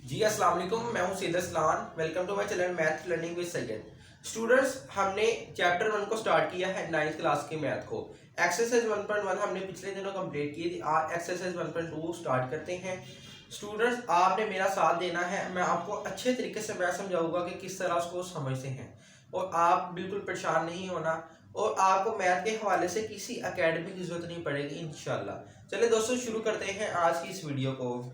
जी अस्सलाम वालेकुम, मैं हूं Syed Aslan. Welcome to my channel math learning with Syed. Students, हमने चैप्टर 1 को स्टार्ट किया है 9th क्लास के मैथ को। एक्सरसाइज 1.1 हमने पिछले दिनों कंप्लीट की थी। आज एक्सरसाइज 1.2 स्टार्ट करते हैं। स्टूडेंट्स, आपने मेरा साथ देना है। मैं आपको अच्छे तरीके से मैं समझाऊंगा कि किस तरह उसको समझते हैं, और आप बिल्कुल परेशान नहीं होना, और आपको मैथ के हवाले से किसी एकेडमी की जरूरत नहीं पड़ेगी इंशाल्लाह। चलिए दोस्तों, शुरू करते हैं आज की इस वीडियो को।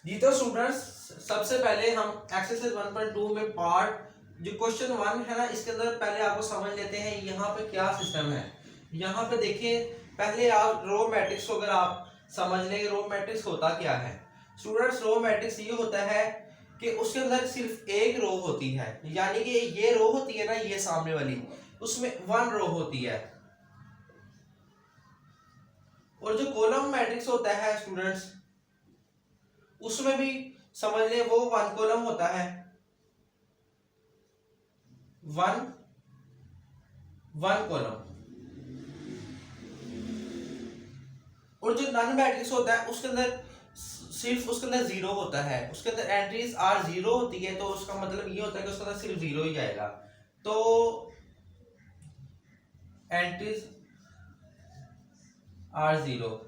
जी तो स्टूडेंट्स, सबसे पहले हम एक्सरसाइज 1.2 में पार्ट जो क्वेश्चन 1 है ना, इसके अंदर पहले आपको समझ लेते हैं यहाँ पे क्या सिस्टम है। यहाँ पे देखिए, पहले आप रो मैट्रिक्स को अगर आप समझ लेंगे, रो मैट्रिक्स होता क्या है स्टूडेंट्स। रो मैट्रिक्स ये होता है कि उसके अंदर सिर्फ एक रो होती है, यानी कि ये रो होती है ना, ये सामने वाली, उसमें 1 रो होती है। और जो कॉलम मैट्रिक्स होता है स्टूडेंट्स, उसमें भी समझ लें वो 1 कॉलम होता है, 1 कॉलम। और जो नन मैट्रिक्स होता है उसके अंदर सिर्फ उसके अंदर 0 होता है, उसके अंदर एंट्रीज आर 0 होती है। तो उसका मतलब ये होता है कि उसके अंदर सिर्फ 0 ही आएगा। तो एंट्रीज आर 0,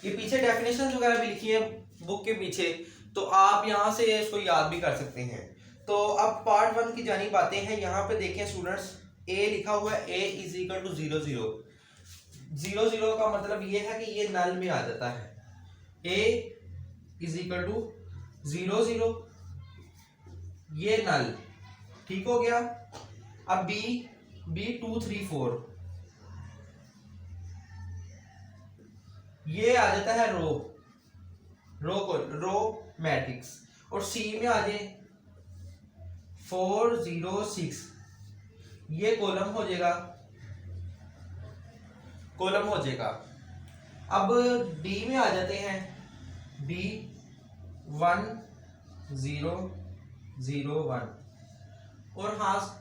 ये पीछे डेफिनेशन वगैरह भी लिखी है बुक के पीछे, तो आप यहां से इसको याद भी कर सकते हैं। तो अब पार्ट 1 की जानिब आते हैं। यहाँ पे देखें स्टूडेंट्स, ए लिखा हुआ है, ए इज इक्वल टू 0 0 0 0 का मतलब ये है कि ये नल में आ जाता है। ए इज इक्वल टू 0 0, ये नल, ठीक हो गया। अब बी 2 3 4, ये आ जाता है रो मैट्रिक्स। और सी में आ जाए 4 0 6, ये कॉलम हो जाएगा। अब डी में आ जाते हैं, बी 1 0 0 1। और हाँ,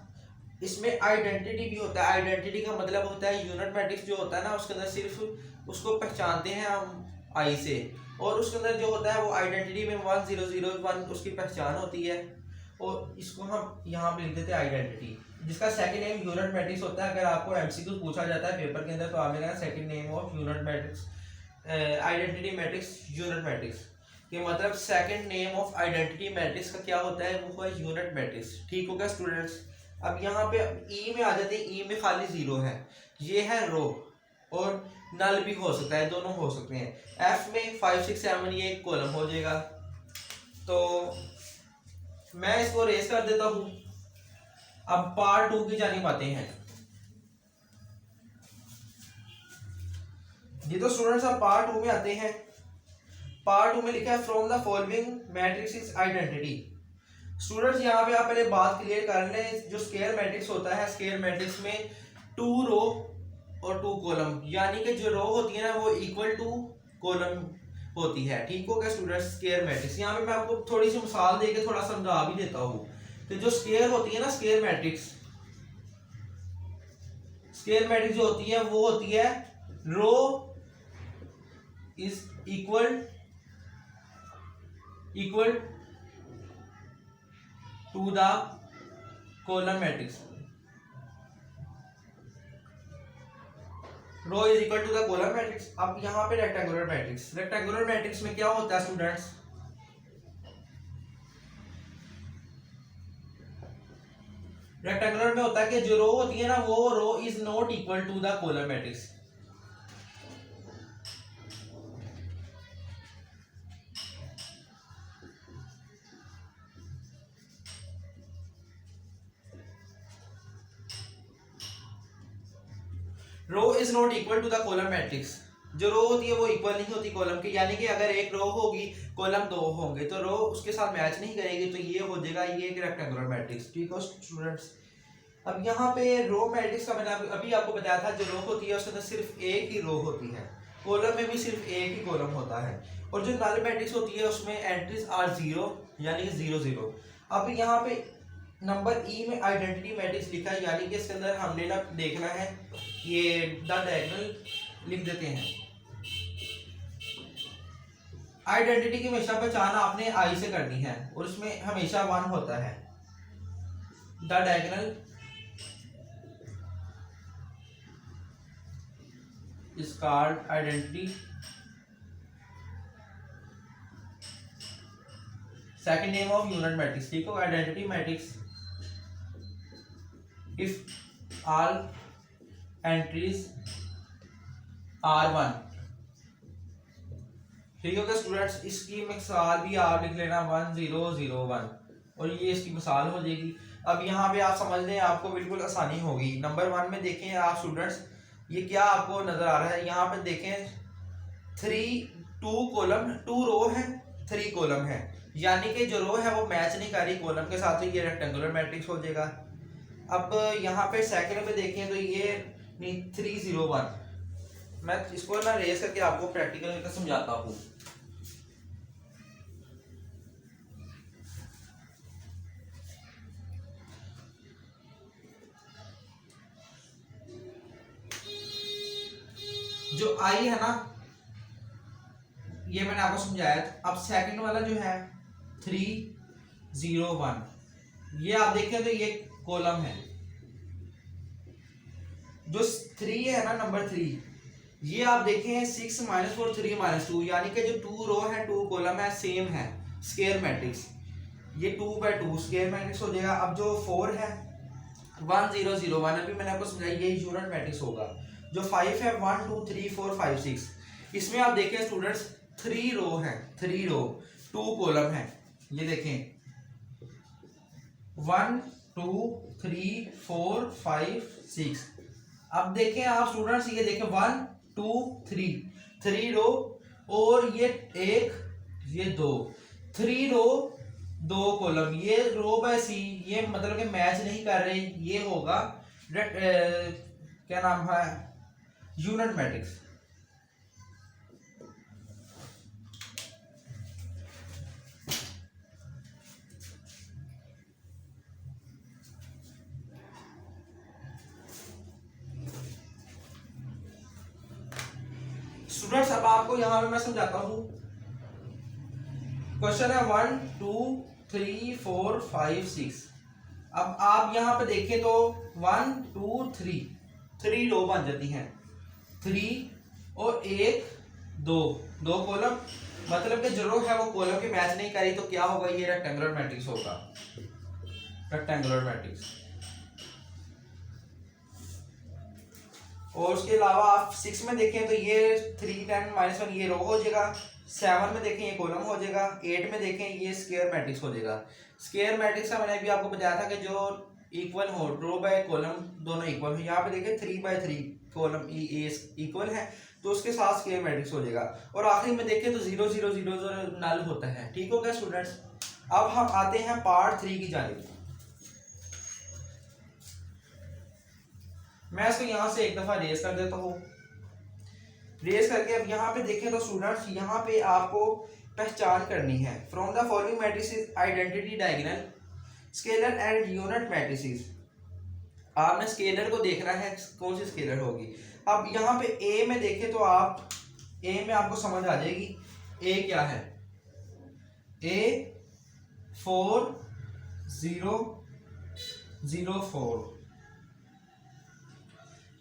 इसमें आइडेंटिटी भी होता है। आइडेंटिटी का मतलब होता है यूनिट मैट्रिक्स जो होता है ना, उसके अंदर सिर्फ उसको पहचानते हैं हम आई से, और उसके अंदर जो होता है वो आइडेंटिटी में 1 0 0 1 उसकी पहचान होती है। और इसको हम यहाँ पे लिख देते हैं आइडेंटिटी, जिसका सेकंड नेम यूनिट मैट्रिक्स होता है। अगर आपको एमसीक्यू पूछा जाता है पेपर के अंदर, तो आपने कहना second name of unit matrix, identity matrix unit matrix के मतलब second name of identity matrix का क्या होता है, वो है यूनिट मैट्रिक्स। ठीक हो गया स्टूडेंट्स। अब यहाँ पे ई में आ जाते हैं। ई में खाली 0 है, ये है रो, और नल भी हो सकता है, दोनों हो सकते हैं। एफ में 5 6 7, ये एक कॉलम हो जाएगा। तो मैं इसको रेस कर देता हूं। अब पार्ट 2 की जानिब आते हैं। ये तो स्टूडेंट्स अब पार्ट 2 में आते हैं। पार्ट 2 में लिखा है from the following matrix is identity. Students, यहाँ पे आप पहले बात क्लियर कर लें। जो स्केयर मैट्रिक्स होता है, स्केयर मैट्रिक्स में 2 रो और 2 कॉलम, यानी कि जो रो होती है ना वो इक्वल टू कॉलम होती है। ठीक हो गया स्टूडेंट्स, स्केयर मैट्रिक्स। यहाँ पे मैं आपको थोड़ी सी मिसाल देके थोड़ा समझा भी देता हूँ। तो जो स्केयर होती है ना, स्केयर मैट्रिक्स जो होती है वो होती है row is equal to the column matrix. Row is equal to the column matrix. अब यहाँ पे रेक्टेंगुलर मैट्रिक्स में क्या होता है स्टूडेंट्स, रेक्टेंगुलर में होता है कि जो रो होती है ना, वो row is not equal to the column matrix. Row is not equal to the column matrix. जो रो होती है वो इक्वल नहीं होती कॉलम की, यानी कि अगर एक रो होगी, कॉलम 2 होंगे, तो रो उसके साथ मैच नहीं करेगी, तो ये हो जाएगा ये एक रेक्टेंगुलर मैट्रिक्स। ठीक है स्टूडेंट्स। अब यहाँ पे रो मैट्रिक्स का मैंने अभी आपको बताया था, जो रो होती है उसके अंदर सिर्फ एक ही रो होती है, कॉलम में भी सिर्फ एक ही कॉलम होता है। और जो नल मैट्रिक्स होती है उसमें एंट्रीज आर 0, यानी कि 0 0। अब यहाँ पे नंबर ई में आइडेंटिटी मैट्रिक्स लिखा है, यानी कि इसके अंदर हमने ना देखना है, ये द डायगोनल लिख देते हैं। आइडेंटिटी की हमेशा पहचान आपने आई से करनी है और उसमें हमेशा 1 होता है। The diagonal is called identity. Second name of unit matrix, ठीक हो, identity matrix if all entries are 1, ठीक है स्टूडेंट्स। इसकी मिसाल भी आप लिख लेना 1 0 0 1 और ये इसकी मिसाल हो जाएगी। अब यहाँ पे आप समझ लें, आपको बिल्कुल आसानी होगी। नंबर 1 में देखें आप स्टूडेंट्स, ये क्या आपको नजर आ रहा है, यहाँ पे देखें 2 कॉलम 2 रो है 3 कॉलम है, यानी कि जो रो है वो मैच नहीं कर रही कॉलम के साथ, तो ये रेक्टेंगुलर मैट्रिक्स हो जाएगा। अब यहाँ पे सेकंड में देखें तो ये 3 0 1, मैं इसको ना रेस करके आपको प्रैक्टिकल में समझाता हूँ। जो आई है ना, ये मैंने आपको समझाया था। अब सेकंड वाला जो है 3 0 1, ये आप देखें तो ये कॉलम है। जो 3 है ना, नंबर 3, ये आप देखें 6 -4 3 -2, यानी कि जो 2 रो है 2 कॉलम है सेम है, स्क्वायर मैट्रिक्स। ये 2/2 स्क्वायर मैट्रिक्स हो जाएगा। अब जो 4 है 1 0 0 1, अभी मैंने आपको समझाया ये यूनिट मैट्रिक्स होगा। जो 5 है 1 2 3 4 5 6, इसमें आप देखें स्टूडेंट्स 3 रो है 3 रो 2 कॉलम है। ये देखें 1 2 3 4 5 6। अब देखें आप स्टूडेंट्स, ये देखें 1 2 3 रो और ये 1 ये 2 3 रो 2 कॉलम, ये रो बाय सी, ये मतलब कि मैच नहीं कर रहे, ये होगा क्या नाम है, यूनिट मैट्रिक्स। स्टूडेंट्स अब आपको यहां पे मैं समझाता हूं। क्वेश्चन है 1 2 3 4 5 6। अब आप यहां पे देखें तो 1 2 3 रो बन जाती हैं, 3 और 1 2 कॉलम, मतलब कि जो रो है वो कॉलम के मैच नहीं करी, तो क्या होगा, ये रेक्टेंगुलर मैट्रिक्स होगा, रेक्टेंगुलर मैट्रिक्स। और उसके अलावा आप 6 में देखें तो ये 3 10 -1 ये रो हो जाएगा, 7 में देखें ये कॉलम हो जाएगा, 8 में देखें ये स्क्वायर मैट्रिक्स हो जाएगा। स्क्वायर मैट्रिक्स का मैंने भी आपको बताया था कि जो इक्वल हो, रो बाय कॉलम दोनों इक्वल हो। यहाँ पे देखें 3/3 कॉलम इक्वल है, तो उसके साथ स्क्वायर मैट्रिक्स हो जाएगा। और आखिरी में देखें तो 0 0 0 0 नल होता है, ठीक हो गया स्टूडेंट्स। अब हम आते हैं पार्ट 3 की जानिब। मैं इसको यहां से एक दफा रेस कर देता हूं, रेस करके अब यहाँ पे देखें तो स्टूडेंट्स, यहाँ पे आपको पहचान करनी है। From the following matrices identity diagonal scalar and unit matrices. आपने स्केलर को देखना है कौन सी स्केलर होगी। अब यहाँ पे ए में देखें तो आप ए में आपको समझ आ जाएगी ए क्या है, ए 4 0 0 4।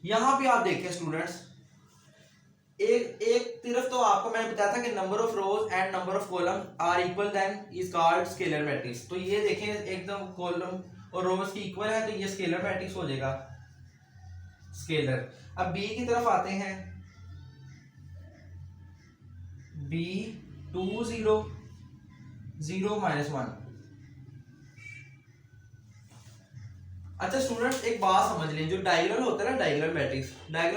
यहां पे आप देखें स्टूडेंट्स, एक तरफ तो आपको मैंने बताया था कि number of rows and number of column are equal, then is called scalar matrix. तो ये देखें एकदम कॉलम और रोज की इक्वल है, तो ये स्केलर मैट्रिक्स हो जाएगा, स्केलर। अब बी की तरफ आते हैं, बी 2 0 0 -1। अच्छा स्टूडेंट्स एक बात समझ लें, जो डायगोनल होता है ना, डायगोनल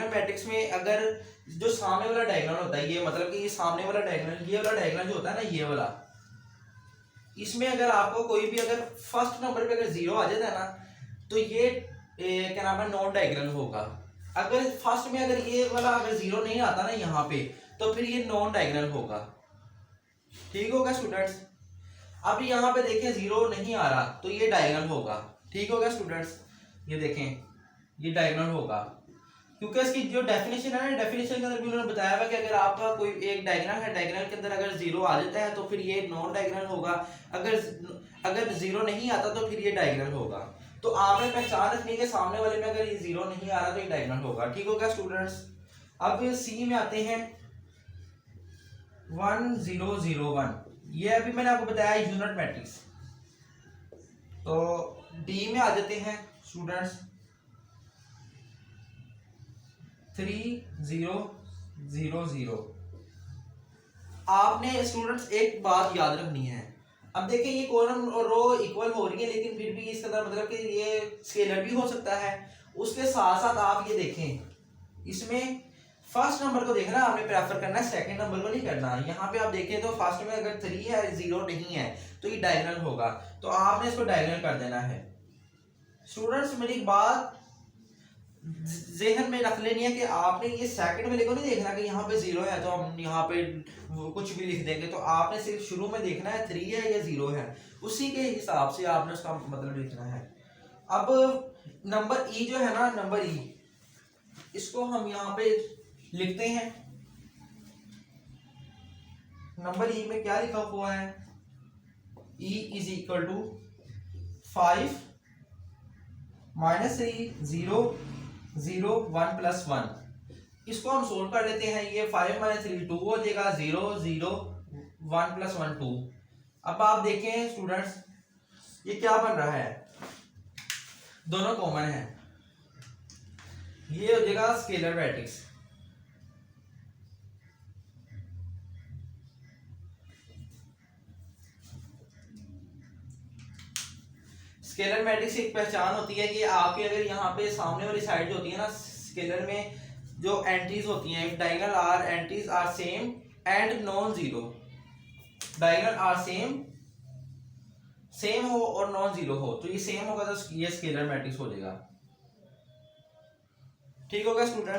मैट्रिक्स में अगर जो सामने वाला डायगोनल होता है, ये मतलब कि ये सामने वाला डायगोनल, ये वाला डायगोनल जो होता है ना, ये वाला, इसमें अगर आपको कोई भी अगर फर्स्ट नंबर पे अगर 0 आ जाता है ना, तो ये क्या नाम है, नॉन डायगोनल होगा। अगर फर्स्ट में अगर ये वाला अगर 0 नहीं आता ना यहाँ पे, तो फिर ये नॉन डायगोनल होगा, ठीक होगा स्टूडेंट्स। अब यहाँ पे देखें 0 नहीं आ रहा, तो ये डायगोनल होगा, ठीक होगा स्टूडेंट्स। ये देखें ये डायगोनल होगा। क्योंकि इसकी जो डेफिनेशन है ना, डेफिनेशन के अंदर भी उन्होंने बताया हुआ कि अगर आपका कोई एक डायगोनल है, डायगोनल के अंदर अगर जीरो आ जाता है तो फिर ये नॉन डायगोनल होगा, अगर जीरो नहीं आता तो फिर ये डायगोनल होगा। तो आपने पहचान रखनी है कि सामने वाले में अगर ये जीरो नहीं आ रहा तो ये डायगोनल होगा। ठीक हो गया स्टूडेंट्स। अब सी में आते हैं 1 0 0 1, ये अभी मैंने आपको बताया यूनिट मैट्रिक्स। तो डी में आ जाते हैं स्टूडेंट्स 3 0 0 0। आपने स्टूडेंट्स एक बात याद रखनी है, अब देखिए ये कॉलम और रो इक्वल हो रही है लेकिन फिर भी इसका मतलब कि ये स्केलर भी हो सकता है। उसके साथ साथ आप ये देखें, इसमें फर्स्ट नंबर को देखना आपने प्रेफर करना है, सेकंड नंबर को नहीं करना। यहाँ पे आप देखें तो फर्स्ट में अगर 3 है, 0 नहीं है तो ये डायगोनल होगा, तो आपने इसको डायगोनल कर देना है। स्टूडेंट्स मेरी बात ज़हन में रख लेनी है कि आपने ये सेकंड वाले को नहीं देखना कि यहाँ पे 0 है तो हम यहाँ पे कुछ भी लिख देंगे। तो आपने सिर्फ शुरू में देखना है 3 है या 0 है, उसी के हिसाब से आपने उसका मतलब लिखना है। अब नंबर ई जो है ना, नंबर ई, इसको हम यहाँ पे लिखते हैं। नंबर ई में क्या लिखा हुआ है, ई इज इक्वल टू 5 -3 0 0 1 + 1। इसको हम सोल्व कर लेते हैं। ये 5 - 3 2 हो जाएगा, 0 0 1 + 1 2। अब आप देखें स्टूडेंट्स ये क्या बन रहा है, दोनों कॉमन है, ये हो जाएगा स्केलर मैट्रिक्स। स्केलर मैट्रिक्स की एक पहचान होती है कि आपके अगर यहाँ पे सामने वाली साइड जो होती है ना स्केलर में, जो एंट्रीज होती हैं, diagonal are entries are same and non zero, diagonal are same हो और नॉन जीरो हो, तो ये सेम होगा तो ये स्केलर मैट्रिक्स हो जाएगा। ठीक होगा स्टूडेंट।